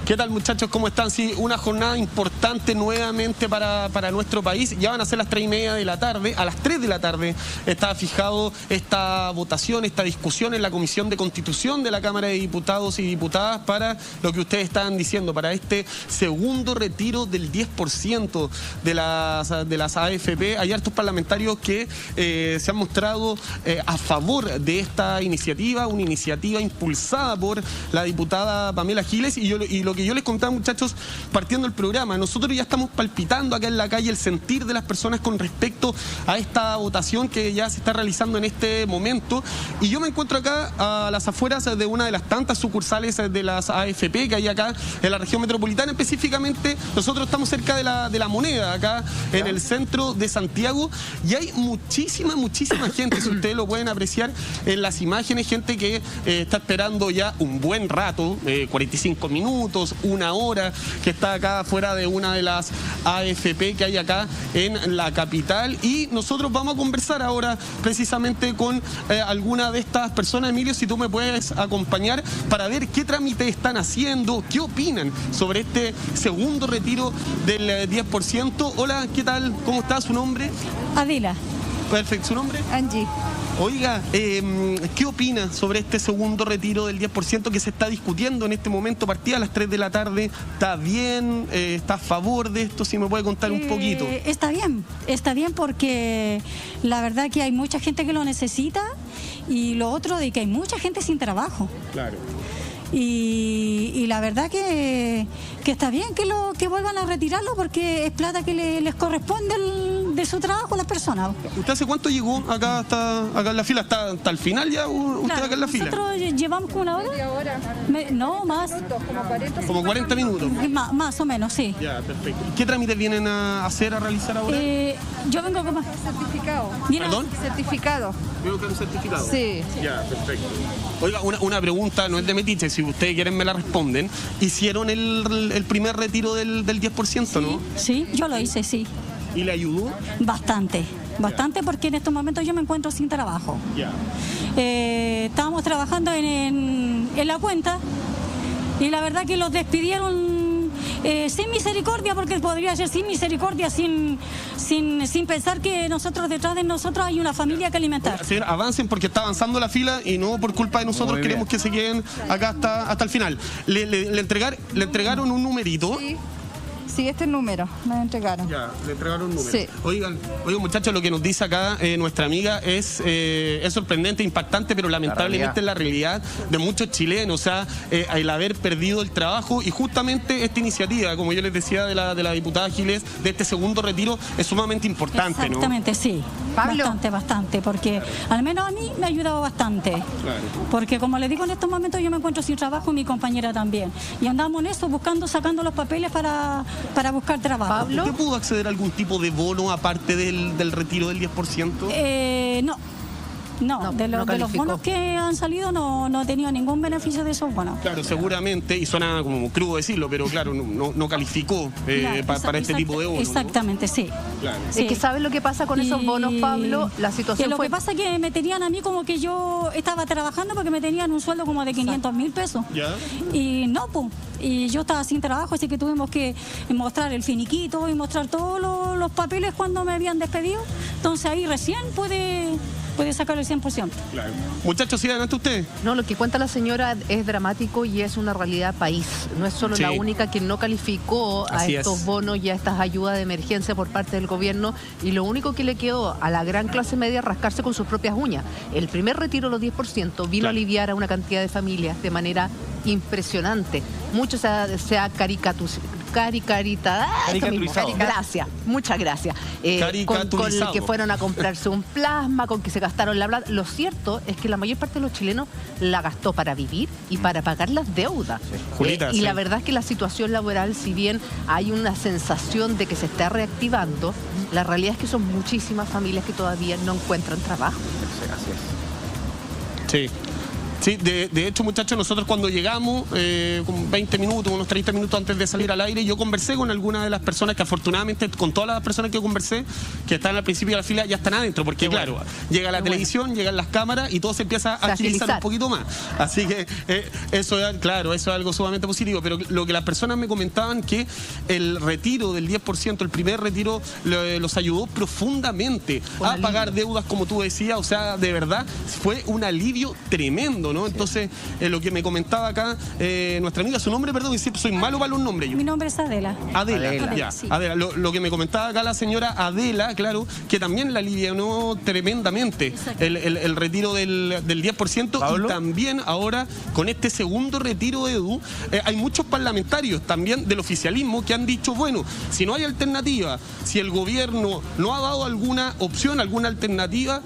¿Qué tal, muchachos? ¿Cómo están? Sí, una jornada importante nuevamente para nuestro país. Ya van a ser las 3:30 de la tarde. A las 3 de la tarde está fijado esta votación, esta discusión en la Comisión de Constitución de la Cámara de Diputados y Diputadas para lo que ustedes estaban diciendo, para este segundo retiro del 10% de las AFP. Hay hartos parlamentarios que se han mostrado a favor de esta iniciativa, una iniciativa impulsada por la diputada Pamela Giles, y lo que yo les contaba, muchachos, partiendo el programa, nosotros ya estamos palpitando acá en la calle el sentir de las personas con respecto a esta votación que ya se está realizando en este momento, y yo me encuentro acá a las afueras de una de las tantas sucursales de las AFP que hay acá en la región metropolitana. Específicamente nosotros estamos cerca de la Moneda, acá en el centro de Santiago, y hay muchísima gente, si ustedes lo pueden apreciar en las imágenes, gente que está esperando ya un buen rato, 45 minutos, una hora, que está acá fuera de una de las AFP que hay acá en la capital. Y nosotros vamos a conversar ahora precisamente con alguna de estas personas. Emilio, si tú me puedes acompañar para ver qué trámites están haciendo, qué opinan sobre este segundo retiro del 10%. Hola, ¿qué tal? ¿Cómo está? ¿Su nombre? Adela. Perfecto, ¿su nombre? Angie. Oiga, ¿qué opina sobre este segundo retiro del 10% que se está discutiendo en este momento? Partida a las 3 de la tarde. ¿Está bien? ¿Está a favor de esto? Si me puede contar un poquito. Está bien porque la verdad que hay mucha gente que lo necesita, y lo otro de que hay mucha gente sin trabajo. Claro. Y la verdad que está bien que vuelvan a retirarlo, porque es plata que les corresponde de su trabajo a las personas. ¿Usted hace cuánto llegó acá acá en la fila? ¿Hasta el final ya usted claro, acá en la fila? Nosotros llevamos como una hora. ¿Media hora? No, más. Como 40 minutos. Más o menos, sí. Ya, perfecto. ¿Qué trámites vienen a hacer, a realizar ahora? Yo vengo con Certificado. ¿Perdón? Certificado. Tengo que un certificado. Sí. Ya, perfecto. Oiga, una pregunta, no es de metiche, si ustedes quieren me la responden. ¿Hicieron el primer retiro del 10%, no? Sí, yo lo hice, sí. ¿Y le ayudó? Bastante, porque en estos momentos yo me encuentro sin trabajo. Ya. Estábamos trabajando en la cuenta, y la verdad que los despidieron sin misericordia, porque podría ser sin misericordia, sin pensar que detrás de nosotros hay una familia que alimentar. Sí, avancen, porque está avanzando la fila y no por culpa de nosotros queremos que se queden acá hasta el final. Le entregaron un numerito. Sí, este es el número, me entregaron. Ya, le entregaron un número. Sí. Oigan, muchachos, lo que nos dice acá nuestra amiga es sorprendente, impactante, pero lamentablemente es la realidad de muchos chilenos. O sea, el haber perdido el trabajo, y justamente esta iniciativa, como yo les decía, de la diputada Giles, de este segundo retiro, es sumamente importante. Exactamente, ¿no? Sí. Pablo. Bastante, porque al menos a mí me ha ayudado bastante. Claro. Porque como les digo, en estos momentos yo me encuentro sin trabajo, y mi compañera también. Y andamos en eso, sacando los papeles para buscar trabajo. Pablo. ¿Usted pudo acceder a algún tipo de bono aparte del retiro del 10%? No, de los bonos que han salido no he tenido ningún beneficio de esos bonos. Claro, seguramente, y suena como crudo decirlo, pero claro, no calificó para este tipo de bonos. Exactamente, ¿no? Sí. Claro. Sí. Es que ¿sabes lo que pasa con esos bonos, Pablo? La situación lo que pasa es que me tenían a mí como que yo estaba trabajando, porque me tenían un sueldo como de 500.000 pesos. ¿Ya? Y no, pues. Y yo estaba sin trabajo, así que tuvimos que mostrar el finiquito y mostrar todos los papeles cuando me habían despedido. Entonces ahí recién puede sacar el 100%. Claro. Muchachos, ¿sí adelante usted? No, lo que cuenta la señora es dramático y es una realidad país. No es solo la única que no calificó a estos bonos y a estas ayudas de emergencia por parte del gobierno, y lo único que le quedó a la gran clase media es rascarse con sus propias uñas. El primer retiro de los 10% vino a aliviar a una cantidad de familias de manera impresionante. Mucho se ha caricaturizado. Gracias, muchas gracias. Con el que fueron a comprarse un plasma, con que se gastaron la plata. Lo cierto es que la mayor parte de los chilenos la gastó para vivir y para pagar las deudas. Julita, y la verdad es que la situación laboral, si bien hay una sensación de que se está reactivando, la realidad es que son muchísimas familias que todavía no encuentran trabajo. Sí. Sí, de hecho, muchachos, nosotros cuando llegamos, con 20 minutos, unos 30 minutos antes de salir al aire, yo conversé con algunas de las personas que afortunadamente, con todas las personas que conversé, que están al principio de la fila, ya están adentro, porque claro, llega la televisión, llegan las cámaras y todo se empieza a agilizar un poquito más. Así que eso es algo sumamente positivo, pero lo que las personas me comentaban que el retiro del 10%, el primer retiro, los ayudó profundamente a pagar deudas, como tú decías, o sea, de verdad, fue un alivio tremendo, ¿no? Entonces, lo que me comentaba acá nuestra amiga, su nombre, perdón, soy malo para los nombres. Mi nombre es Adela. Adela. Sí. Adela. Lo que me comentaba acá la señora Adela, claro, que también la alivianó tremendamente el retiro del 10%. ¿Pablo? Y también ahora, con este segundo retiro de Edu, hay muchos parlamentarios también del oficialismo que han dicho, bueno, si no hay alternativa, si el gobierno no ha dado alguna opción, alguna alternativa,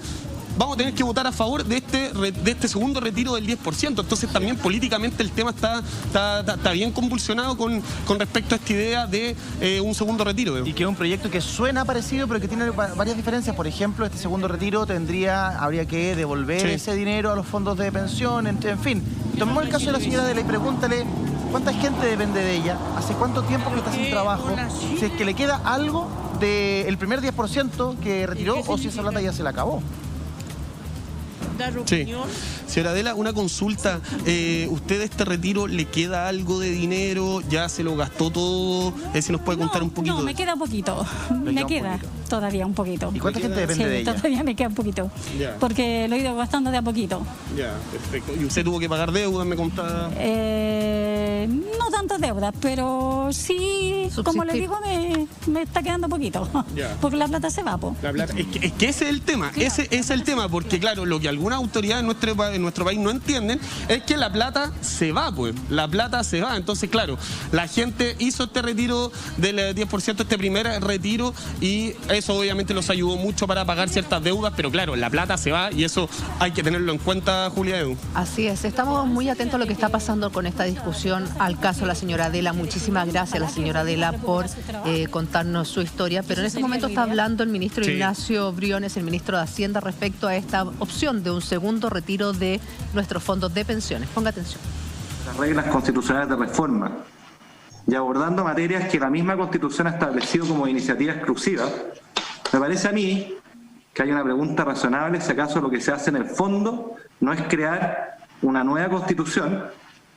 vamos a tener que votar a favor de este segundo retiro del 10%. Entonces también políticamente el tema está bien convulsionado con respecto a esta idea de un segundo retiro. Y que es un proyecto que suena parecido, pero que tiene varias diferencias. Por ejemplo, este segundo retiro habría que devolver ese dinero a los fondos de pensión, en fin. Tomemos el caso de la señora Adela y pregúntale cuánta gente depende de ella, hace cuánto tiempo que está sin trabajo, si es que le queda algo del primer 10% que retiró o si esa plata ya se la acabó. Sí. Señora Adela, una consulta. ¿Usted este retiro le queda algo de dinero? ¿Ya se lo gastó todo? Si nos puede contar un poquito. No, me queda poquito. Me queda todavía un poquito. ¿Y cuánta gente depende de ella? Todavía me queda un poquito. Porque lo he ido gastando de a poquito. Ya, perfecto. ¿Y usted tuvo que pagar deudas, me contaba? No tantas deudas, pero sí, como le digo, me está quedando poquito. Porque la plata se va, po. Es que ese es el tema. Claro, ese es el tema, porque claro, lo que algunas autoridades en nuestro país no entienden es que la plata se va, pues. La plata se va. Entonces, claro, la gente hizo este retiro del 10%, este primer retiro, y eso obviamente los ayudó mucho para pagar ciertas deudas, pero claro, la plata se va y eso hay que tenerlo en cuenta, Julia Edu. Así es, estamos muy atentos a lo que está pasando con esta discusión, al caso de la señora Adela. Muchísimas gracias a la señora Adela por contarnos su historia, pero en este momento está hablando el ministro Ignacio Briones, el ministro de Hacienda, respecto a esta opción de un segundo retiro de nuestros fondos de pensiones. Ponga atención. Las reglas constitucionales de reforma y abordando materias que la misma Constitución ha establecido como iniciativa exclusiva, me parece a mí que hay una pregunta razonable si acaso lo que se hace en el fondo no es crear una nueva Constitución,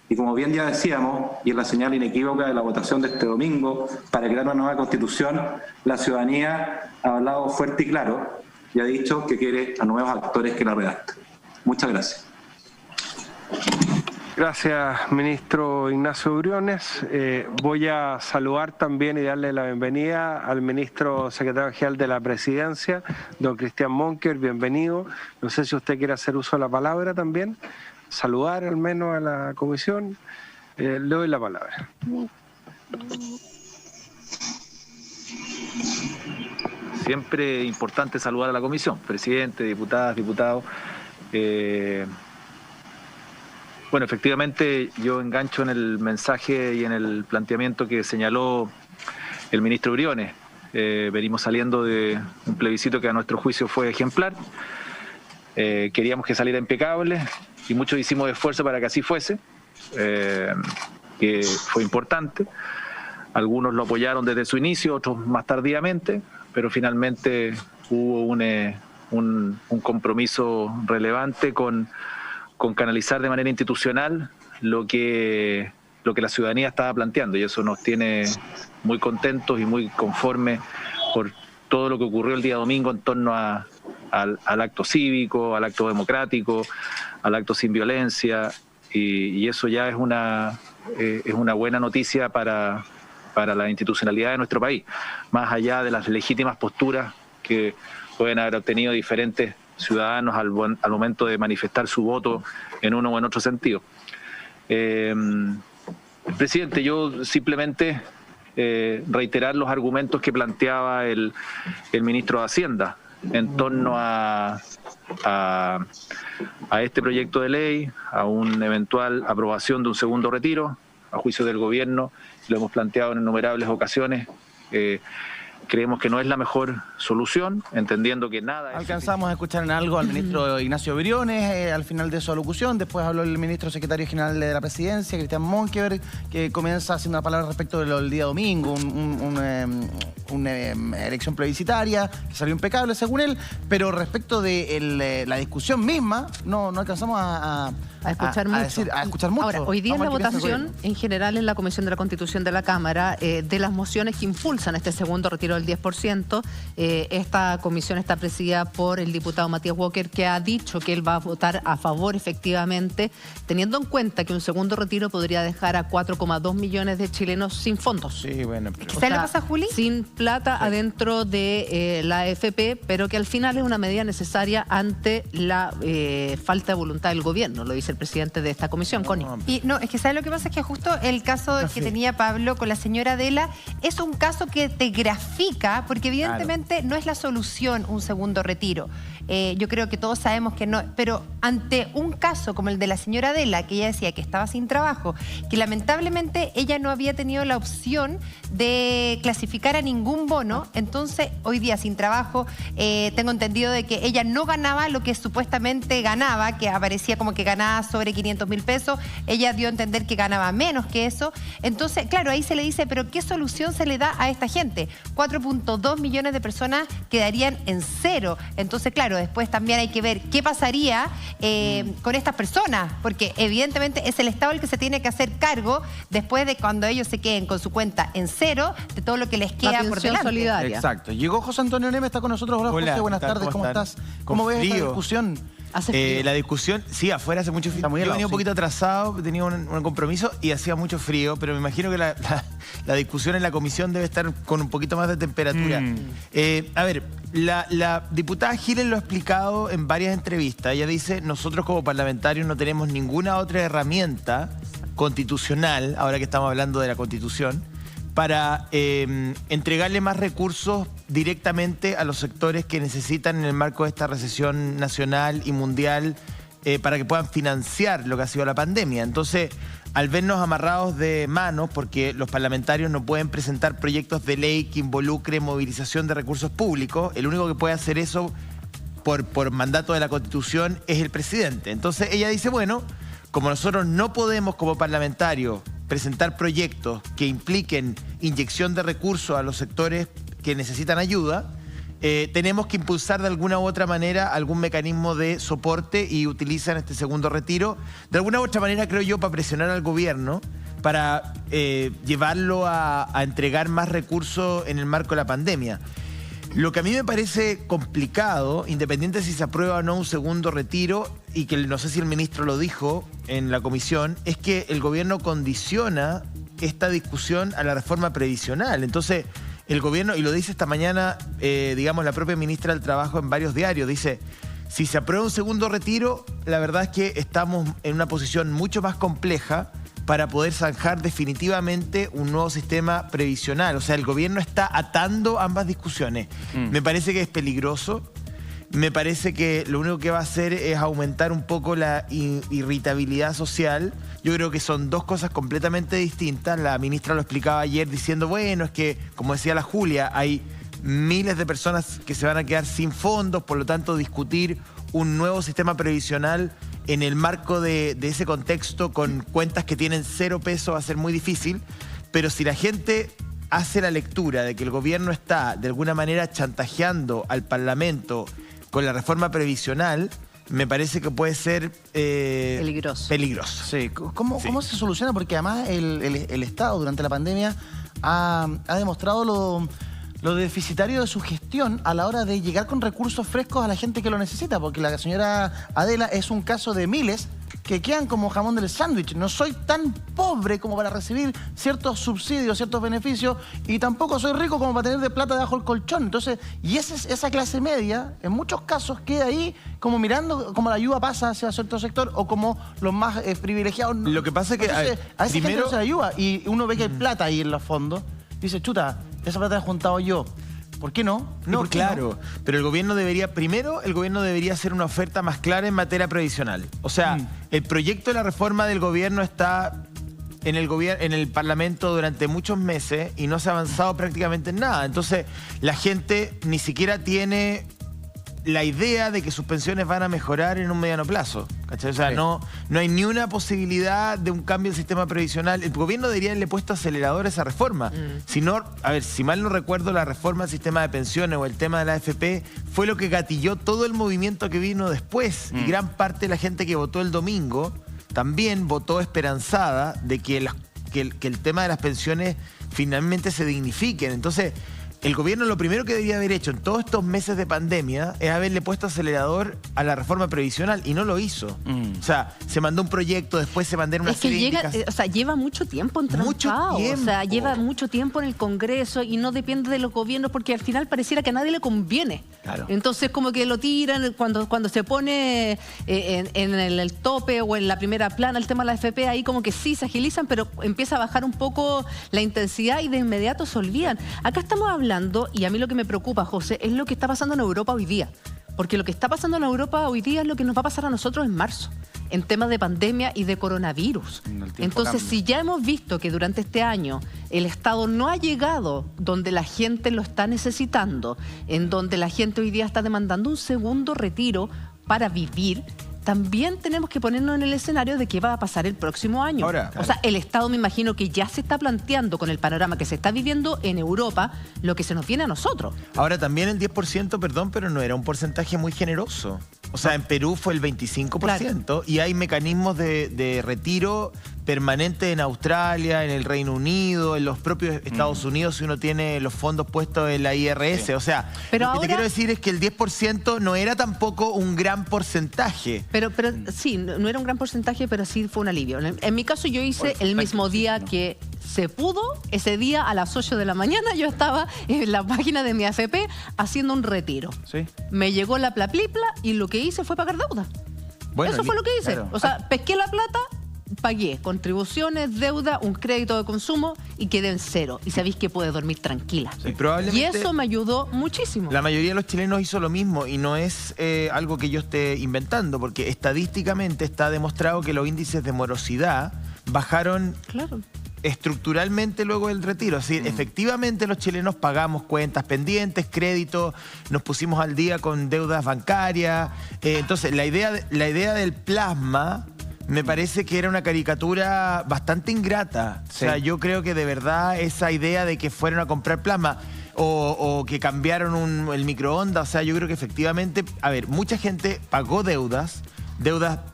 y como bien ya decíamos, y es la señal inequívoca de la votación de este domingo, para crear una nueva Constitución, la ciudadanía ha hablado fuerte y claro y ha dicho que quiere a nuevos actores que la redacten. Muchas gracias. Gracias, ministro Ignacio Briones. Voy a saludar también y darle la bienvenida al ministro secretario general de la Presidencia, don Cristian Monker. Bienvenido. No sé si usted quiere hacer uso de la palabra también, saludar al menos a la comisión. Le doy la palabra. Siempre importante saludar a la comisión, presidente, diputadas, diputados. Bueno, efectivamente yo engancho en el mensaje y en el planteamiento que señaló el ministro Briones. Venimos saliendo de un plebiscito que a nuestro juicio fue ejemplar. Queríamos que saliera impecable y muchos hicimos esfuerzo para que así fuese, que fue importante. Algunos lo apoyaron desde su inicio, otros más tardíamente, pero finalmente hubo un compromiso relevante con canalizar de manera institucional lo que la ciudadanía estaba planteando, y eso nos tiene muy contentos y muy conformes por todo lo que ocurrió el día domingo en torno al acto cívico, al acto democrático, al acto sin violencia, y eso ya es una buena noticia para la institucionalidad de nuestro país, más allá de las legítimas posturas que pueden haber obtenido diferentes ciudadanos al momento de manifestar su voto en uno o en otro sentido. Presidente, yo simplemente reiterar los argumentos que planteaba el ministro de Hacienda en torno a este proyecto de ley, a una eventual aprobación de un segundo retiro, a juicio del gobierno. Lo hemos planteado en innumerables ocasiones. creemos que no es la mejor solución, entendiendo que nada... Alcanzamos a escuchar en algo al ministro Ignacio Briones al final de su alocución. Después habló el ministro secretario general de la Presidencia, Cristian Monkeberg, que comienza haciendo una palabra respecto del día domingo, una elección plebiscitaria que salió impecable según él, pero respecto de la discusión misma no alcanzamos a escuchar mucho. Ahora, hoy día en la votación, en general en la Comisión de la Constitución de la Cámara, de las mociones que impulsan este segundo retiro del 10%, esta comisión está presidida por el diputado Matías Walker, que ha dicho que él va a votar a favor efectivamente, teniendo en cuenta que un segundo retiro podría dejar a 4,2 millones de chilenos sin fondos. Sí, bueno. ¿Sabes lo que pasa, Juli? Sin plata adentro de la AFP, pero que al final es una medida necesaria ante la falta de voluntad del gobierno, lo dice el presidente de esta comisión, Connie. Y no, es que ¿sabes lo que pasa? Es que justo el caso que tenía Pablo con la señora Adela es un caso que te grafica, porque evidentemente no es la solución un segundo retiro. Yo creo que todos sabemos que no, pero ante un caso como el de la señora Adela, que ella decía que estaba sin trabajo, que lamentablemente ella no había tenido la opción de clasificar a ningún bono, entonces hoy día sin trabajo, tengo entendido de que ella no ganaba lo que supuestamente ganaba, que aparecía como que ganaba sobre 500.000 pesos, ella dio a entender que ganaba menos que eso, entonces claro, ahí se le dice, pero ¿qué solución se le da a esta gente? 4.2 millones de personas quedarían en cero, entonces claro, después también hay que ver qué pasaría con estas personas, porque evidentemente es el Estado el que se tiene que hacer cargo después de cuando ellos se queden con su cuenta en cero de todo lo que les queda por delante. Solidaria. Exacto. Llegó José Antonio Neme, está con nosotros. Hola, José, buenas tardes, ¿cómo estás? ¿Cómo ves esta discusión? La discusión, sí, afuera hace mucho frío. Yo venía un poquito atrasado, tenía un compromiso y hacía mucho frío, pero me imagino que la discusión en la comisión debe estar con un poquito más de temperatura. A ver, la diputada Giles lo ha explicado en varias entrevistas. Ella dice, nosotros como parlamentarios no tenemos ninguna otra herramienta constitucional, ahora que estamos hablando de la Constitución, para entregarle más recursos directamente a los sectores que necesitan en el marco de esta recesión nacional y mundial para que puedan financiar lo que ha sido la pandemia. Entonces, al vernos amarrados de manos, porque los parlamentarios no pueden presentar proyectos de ley que involucre movilización de recursos públicos, el único que puede hacer eso por mandato de la Constitución es el presidente. Entonces, ella dice, bueno, como nosotros no podemos como parlamentarios presentar proyectos que impliquen inyección de recursos a los sectores que necesitan ayuda, tenemos que impulsar de alguna u otra manera algún mecanismo de soporte y utilizan este segundo retiro. De alguna u otra manera, creo yo, para presionar al gobierno, para llevarlo a entregar más recursos en el marco de la pandemia. Lo que a mí me parece complicado, independiente si se aprueba o no un segundo retiro, y que no sé si el ministro lo dijo en la comisión, es que el gobierno condiciona esta discusión a la reforma previsional. Entonces, el gobierno, y lo dice esta mañana, digamos, la propia ministra del Trabajo en varios diarios, dice, si se aprueba un segundo retiro, la verdad es que estamos en una posición mucho más compleja para poder zanjar definitivamente un nuevo sistema previsional. O sea, el gobierno está atando ambas discusiones. Me parece que es peligroso. Me parece que lo único que va a hacer es aumentar un poco la irritabilidad social. Yo creo que son dos cosas completamente distintas. La ministra lo explicaba ayer diciendo, bueno, es que, como decía la Julia, hay miles de personas que se van a quedar sin fondos, por lo tanto, discutir un nuevo sistema previsional en el marco de ese contexto con cuentas que tienen 0 pesos va a ser muy difícil, pero si la gente hace la lectura de que el gobierno está de alguna manera chantajeando al Parlamento con la reforma previsional, me parece que puede ser peligroso. Sí. ¿Cómo se soluciona? Porque además el Estado durante la pandemia ha demostrado lo deficitario de su gestión a la hora de llegar con recursos frescos a la gente que lo necesita, porque la señora Adela es un caso de miles que quedan como jamón del sándwich. No soy tan pobre como para recibir ciertos subsidios, ciertos beneficios, y tampoco soy rico como para tener de plata debajo del colchón. Entonces, y esa clase media, en muchos casos, queda ahí como mirando cómo la ayuda pasa hacia cierto sector o como los más privilegiados. Lo que pasa es que a esa gente no se la ayuda, y uno ve que hay plata ahí en los fondos, dice, chuta, esa plata la he juntado yo. ¿Por qué no? No, claro. Pero el gobierno debería hacer una oferta más clara en materia previsional. O sea, el proyecto de la reforma del gobierno está en el gobierno, en el Parlamento durante muchos meses y no se ha avanzado prácticamente en nada. Entonces, la gente ni siquiera tiene la idea de que sus pensiones van a mejorar en un mediano plazo, ¿cachai? O sea, no hay ni una posibilidad de un cambio del sistema previsional. El gobierno debería haberle puesto acelerador a esa reforma. Si no, a ver, si mal no recuerdo, la reforma del sistema de pensiones o el tema de la AFP fue lo que gatilló todo el movimiento que vino después. Y gran parte de la gente que votó el domingo también votó esperanzada de que el tema de las pensiones finalmente se dignifiquen. Entonces, el gobierno lo primero que debería haber hecho en todos estos meses de pandemia es haberle puesto acelerador a la reforma previsional y no lo hizo. O sea, se mandó un proyecto, después se mandaron una serie de indicaciones. O sea, lleva mucho tiempo entrampado. O sea, lleva mucho tiempo en el Congreso y no depende de los gobiernos porque al final pareciera que a nadie le conviene. Claro. Entonces como que lo tiran cuando se pone en el tope o en la primera plana el tema de la AFP, ahí como que sí se agilizan, pero empieza a bajar un poco la intensidad y de inmediato se olvidan. Acá estamos hablando, y a mí lo que me preocupa, José, es lo que está pasando en Europa hoy día. Porque lo que está pasando en Europa hoy día es lo que nos va a pasar a nosotros en marzo, en temas de pandemia y de coronavirus. Entonces, si ya hemos visto que durante este año el Estado no ha llegado donde la gente lo está necesitando, en donde la gente hoy día está demandando un segundo retiro para vivir, también tenemos que ponernos en el escenario de qué va a pasar el próximo año. Ahora, o sea, el Estado me imagino que ya se está planteando con el panorama que se está viviendo en Europa lo que se nos viene a nosotros. Ahora, también el 10%, perdón, pero no era un porcentaje muy generoso. O sea, en Perú fue el 25%, claro. Y hay mecanismos de retiro permanente en Australia, en el Reino Unido, en los propios Estados Unidos, si uno tiene los fondos puestos en la IRS. O sea, pero lo que ahora, te quiero decir es que el 10% no era tampoco un gran porcentaje. Pero sí, no era un gran porcentaje, pero sí fue un alivio. En mi caso yo hice el mismo día que se pudo, ese día a las 8 de la mañana yo estaba en la página de mi AFP haciendo un retiro. ¿Sí? Me llegó la plaplipla y lo que hice fue pagar deuda. Bueno, eso fue lo que hice. Claro. O sea, pesqué la plata, pagué contribuciones, deuda, un crédito de consumo y quedé en cero. Y sabéis que pude dormir tranquila. Sí. Y eso me ayudó muchísimo. La mayoría de los chilenos hizo lo mismo y no es algo que yo esté inventando, porque estadísticamente está demostrado que los índices de morosidad bajaron estructuralmente luego del retiro. Es decir, efectivamente los chilenos pagamos cuentas pendientes, créditos, nos pusimos al día con deudas bancarias. Entonces, la idea del plasma me parece que era una caricatura bastante ingrata. O sea, yo creo que de verdad esa idea de que fueron a comprar plasma o que cambiaron el microondas, o sea, yo creo que efectivamente, a ver, mucha gente pagó deudas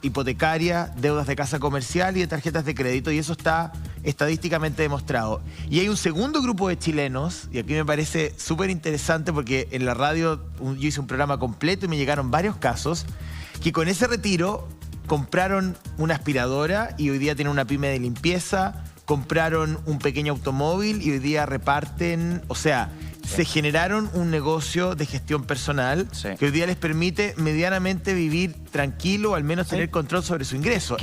hipotecarias, deudas de casa comercial y de tarjetas de crédito, y eso está estadísticamente demostrado. Y hay un segundo grupo de chilenos, y aquí me parece súper interesante porque en la radio yo hice un programa completo y me llegaron varios casos, que con ese retiro compraron una aspiradora y hoy día tienen una pyme de limpieza, compraron un pequeño automóvil y hoy día reparten, o sea, se generaron un negocio de gestión personal que hoy día les permite medianamente vivir tranquilo o al menos tener control sobre su ingreso.